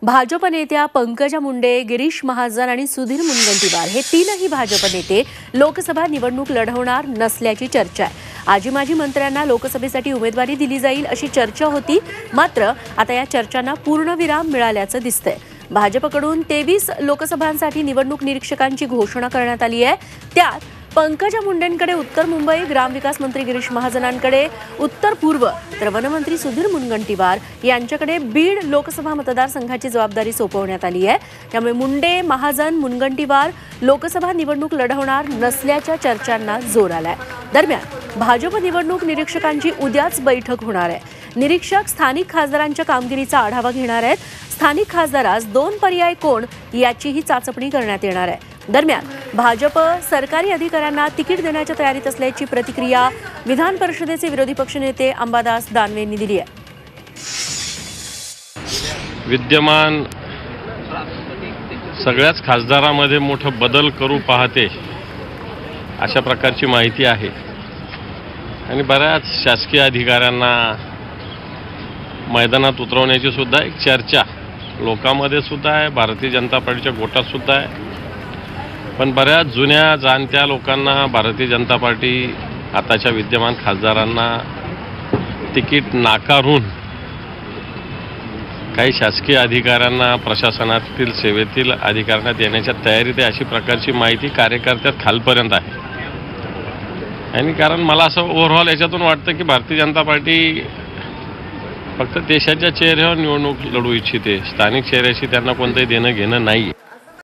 भाजप नेत्या पंकजा मुंडे, गिरीश महाजन आणि सुधीर मुनगंटीवार हे तीनही भाजप नेते लोकसभा निवडणूक लढवणार नसल्याची चर्चा आहे। आजी माजी मंत्र्यांना लोकसभेसाठी उमेदवारी दिली जाईल अशी चर्चा होती, मात्र आता या चर्चांना पूर्णविराम मिळाल्याचं दिसतंय। भाजपकडून 23 लोकसभांसाठी निवडणूक निरीक्षकांची घोषणा करण्यात आली आहे। त्यात पंकजा मुंडेंकडे उत्तर मुंबई, ग्रामविकास मंत्री गिरीश महाजनांकडे उत्तर पूर्व, तर वनमंत्री सुधीर मुनगंटीवार यांच्याकडे बीड लोकसभा मतदारसंघाची जबाबदारी सोपवण्यात आली आहे। त्यामुळे मुंडे, महाजन, मुनगंटीवार लोकसभा निवडणूक लढवणार नसल्याच्या चर्चांना जोर आलाय। दरम्यान भाजप निवडणूक निरीक्षकांची उद्याच बैठक होणार आहे। निरीक्षक स्थानिक खासदारांच्या कामगिरीचा आढावा घेणार आहेत। स्थानिक खासदारास 2 पर्याय कोण याचीही चाचपणी करण्यात येणार आहे। दरम्यान भाजप सरकारी अधिकाऱ्यांना तिकीट देण्याच्या तयारीत असल्याची प्रतिक्रिया विधान परिषदेचे विरोधी पक्षनेते अंबादास दानवे यांनी दिली आहे। विद्यमान सगळ्याच खासदारांमध्ये मोठा बदल करू पाहते अशा प्रकारची माहिती आहे आणि बऱ्याच शासकीय अधिकाऱ्यांना मैदानात उतरवण्याची सुद्धा एक चर्चा लोकांमध्ये सुद्धा आहे, भारतीय जनता पार्टीच्या गोटात सुद्धा आहे। पण बऱ्याच जुन्या जाणत्या लोकांना भारतीय जनता पार्टी आताच्या विद्यमान खासदारांना तिकीट नाकारून काही शासकीय अधिकाऱ्यांना, प्रशासनातील सेवेतील अधिकाऱ्यांना देण्याच्या तयारीत आहे अशी प्रकारची माहिती कार्यकर्त्यात खालपर्यंत आहे। आणि कारण मला असं ओव्हरऑल याच्यातून वाटतं की भारतीय जनता पार्टी फक्त देशाच्या चेहऱ्यावर निवडणूक लढवू इच्छिते, स्थानिक चेहऱ्याशी त्यांना कोणतंही देणं घेणं नाही।